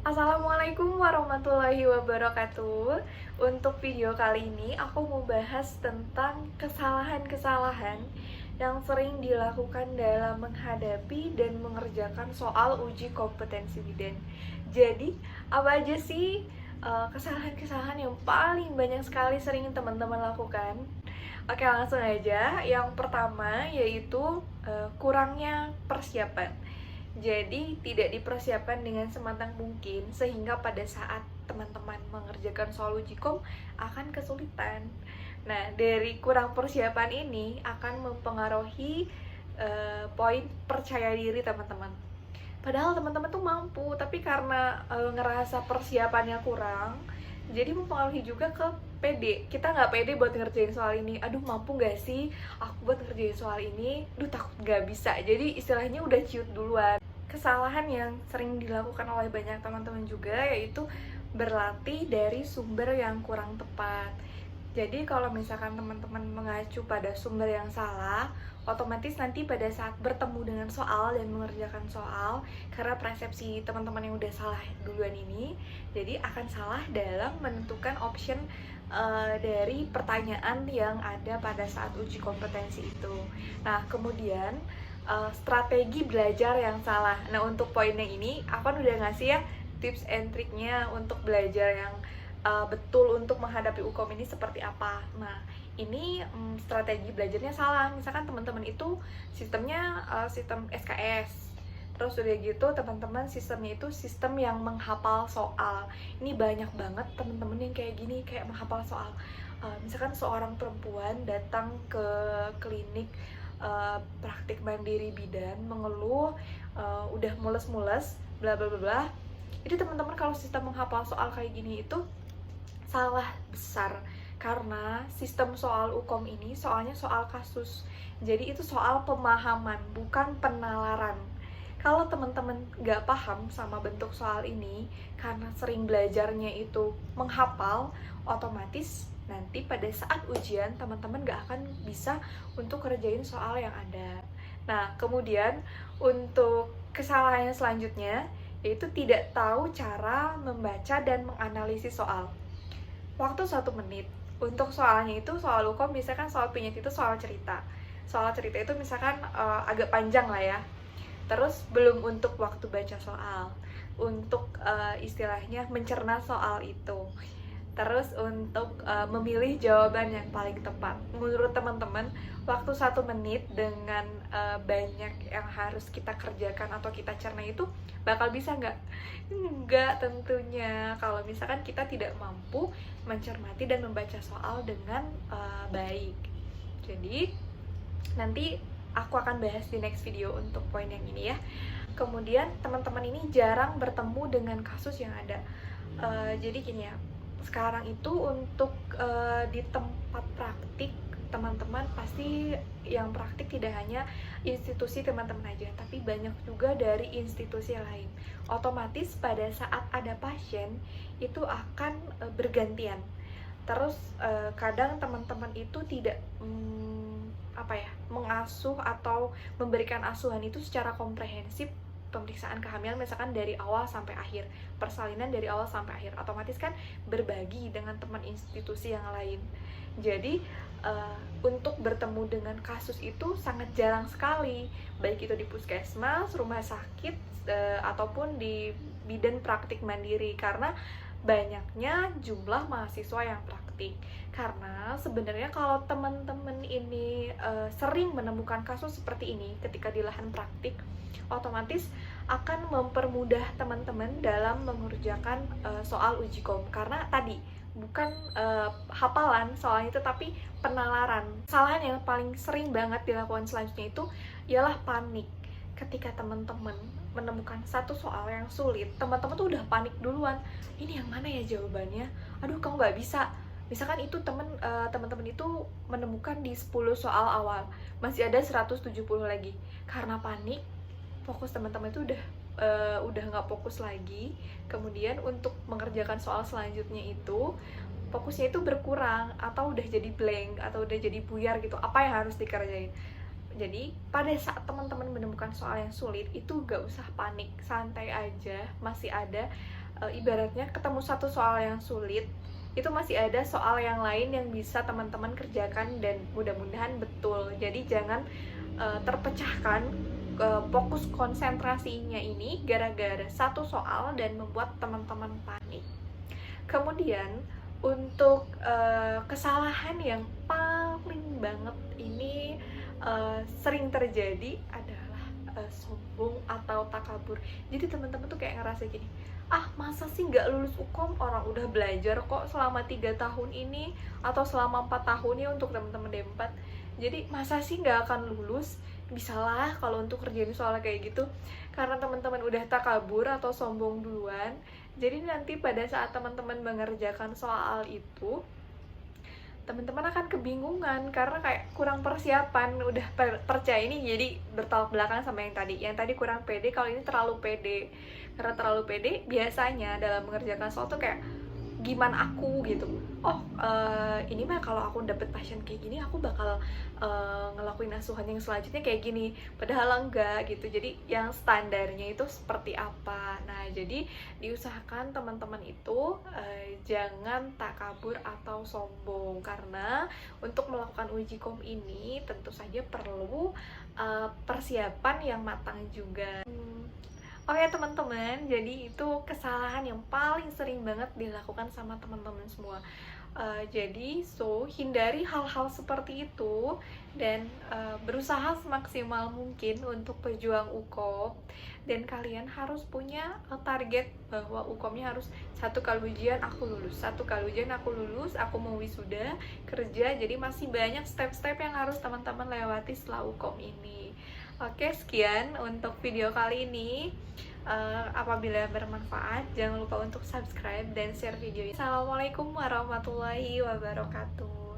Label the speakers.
Speaker 1: Assalamualaikum warahmatullahi wabarakatuh. Untuk video kali ini aku mau bahas tentang kesalahan-kesalahan yang sering dilakukan dalam menghadapi dan mengerjakan soal uji kompetensi bidan. Jadi, apa aja sih kesalahan-kesalahan yang paling banyak sekali sering teman-teman lakukan? Oke, langsung aja. Yang pertama yaitu kurangnya persiapan. Jadi tidak dipersiapkan dengan sematang mungkin sehingga pada saat teman-teman mengerjakan soal uji kom akan kesulitan. Nah, dari kurang persiapan ini akan mempengaruhi poin percaya diri teman-teman. Padahal teman-teman tuh mampu, tapi karena ngerasa persiapannya kurang, jadi mempengaruhi juga ke pede. Kita nggak pede buat ngerjain soal ini. Aduh, mampu nggak sih aku buat ngerjain soal ini? Duh, takut nggak bisa. Jadi istilahnya udah ciut duluan. Kesalahan yang sering dilakukan oleh banyak teman-teman juga yaitu berlatih dari sumber yang kurang tepat. Jadi kalau misalkan teman-teman mengacu pada sumber yang salah, otomatis nanti pada saat bertemu dengan soal dan mengerjakan soal, karena persepsi teman-teman yang udah salah duluan ini, jadi akan salah dalam menentukan option dari pertanyaan yang ada pada saat uji kompetensi itu. Nah, kemudian strategi belajar yang salah. Nah, untuk poin yang ini, aku kan udah ngasih ya tips and triknya untuk belajar yang betul untuk menghadapi UKOM ini seperti apa. Nah, ini strategi belajarnya salah. Misalkan teman-teman itu sistemnya sistem SKS. Terus udah gitu teman-teman sistemnya itu sistem yang menghafal soal. Ini banyak banget teman-teman yang kayak gini, kayak menghafal soal. Misalkan seorang perempuan datang ke klinik praktik mandiri bidan mengeluh udah mules-mules bla bla bla bla. Jadi teman-teman kalau sistem menghafal soal kayak gini itu salah besar, karena sistem soal UKOM ini soalnya soal kasus. Jadi itu soal pemahaman, bukan penalaran. Kalau teman-teman nggak paham sama bentuk soal ini, karena sering belajarnya itu menghafal, otomatis nanti pada saat ujian teman-teman nggak akan bisa untuk kerjain soal yang ada. Nah, kemudian untuk kesalahan yang selanjutnya, yaitu tidak tahu cara membaca dan menganalisis soal. Waktu 1 menit. Untuk soalnya itu soal UKOM, misalkan soal PINYET itu soal cerita. Soal cerita itu misalkan agak panjang lah ya. Terus belum untuk waktu baca soal, untuk istilahnya mencerna soal itu. Terus untuk memilih jawaban yang paling tepat. Menurut teman-teman, waktu 1 menit dengan banyak yang harus kita kerjakan atau kita cerna itu bakal bisa nggak? Nggak tentunya, kalau misalkan kita tidak mampu mencermati dan membaca soal dengan baik. Jadi nanti aku akan bahas di next video untuk poin yang ini ya. Kemudian teman-teman ini jarang bertemu dengan kasus yang ada. Jadi gini ya, sekarang itu untuk di tempat praktik teman-teman pasti yang praktik tidak hanya institusi teman-teman aja, tapi banyak juga dari institusi lain. Otomatis pada saat ada pasien itu akan bergantian. Terus kadang teman-teman itu tidak mengasuh atau memberikan asuhan itu secara komprehensif. Pemeriksaan kehamilan misalkan dari awal sampai akhir, persalinan dari awal sampai akhir, otomatis kan berbagi dengan teman institusi yang lain. Jadi untuk bertemu dengan kasus itu sangat jarang sekali, baik itu di puskesmas, rumah sakit, ataupun di bidan praktik mandiri, karena banyaknya jumlah mahasiswa yang praktik. Karena sebenarnya kalau teman-teman ini sering menemukan kasus seperti ini ketika di lahan praktik, otomatis akan mempermudah teman-teman dalam mengerjakan soal uji kom, karena tadi bukan hafalan soalnya itu, tapi penalaran. Kesalahan yang paling sering banget dilakukan selanjutnya itu ialah panik. Ketika teman-teman menemukan satu soal yang sulit, teman-teman tuh udah panik duluan. Ini yang mana ya jawabannya? Aduh, kamu nggak bisa. Misalkan itu teman-teman itu menemukan di 10 soal awal, masih ada 170 lagi. Karena panik, fokus teman-teman itu udah nggak fokus lagi. Kemudian untuk mengerjakan soal selanjutnya itu fokusnya itu berkurang, atau udah jadi blank, atau udah jadi buyar gitu, apa yang harus dikerjain. Jadi pada saat teman-teman menemukan soal yang sulit itu gak usah panik, santai aja, masih ada ibaratnya ketemu satu soal yang sulit, itu masih ada soal yang lain yang bisa teman-teman kerjakan dan mudah-mudahan betul. Jadi jangan terpecahkan fokus konsentrasinya ini gara-gara satu soal dan membuat teman-teman panik. Kemudian untuk kesalahan yang paling banget ini sering terjadi adalah sombong atau takabur. Jadi teman-teman tuh kayak ngerasa gini, ah masa sih nggak lulus UKOM, orang udah belajar kok selama 3 tahun ini atau selama 4 tahun ya untuk teman-teman D4. Jadi masa sih nggak akan lulus? Bisalah kalau untuk kerjain soal kayak gitu, karena teman-teman udah takabur atau sombong duluan. Jadi nanti pada saat teman-teman mengerjakan soal itu, teman-teman akan kebingungan karena kayak kurang persiapan, udah percaya ini jadi bertolak belakang sama yang tadi kurang pede, kalau ini terlalu pede. Karena terlalu pede, biasanya dalam mengerjakan soal tuh kayak gimana aku gitu, ini mah kalau aku dapet pasien kayak gini aku bakal ngelakuin asuhan yang selanjutnya kayak gini, padahal enggak gitu. Jadi yang standarnya itu seperti apa. Nah jadi diusahakan teman-teman itu jangan takabur atau sombong, karena untuk melakukan uji kom ini tentu saja perlu persiapan yang matang juga. Oke teman-teman, jadi itu kesalahan yang paling sering banget dilakukan sama teman-teman semua. Jadi hindari hal-hal seperti itu dan berusaha semaksimal mungkin untuk berjuang UKOM. Dan kalian harus punya target bahwa UKOM-nya harus 1 kali ujian aku lulus, 1 kali ujian aku lulus, aku mau wisuda, kerja. Jadi masih banyak step-step yang harus teman-teman lewati setelah UKOM ini. Oke, sekian untuk video kali ini. Apabila bermanfaat, jangan lupa untuk subscribe dan share video ini. Assalamualaikum warahmatullahi wabarakatuh.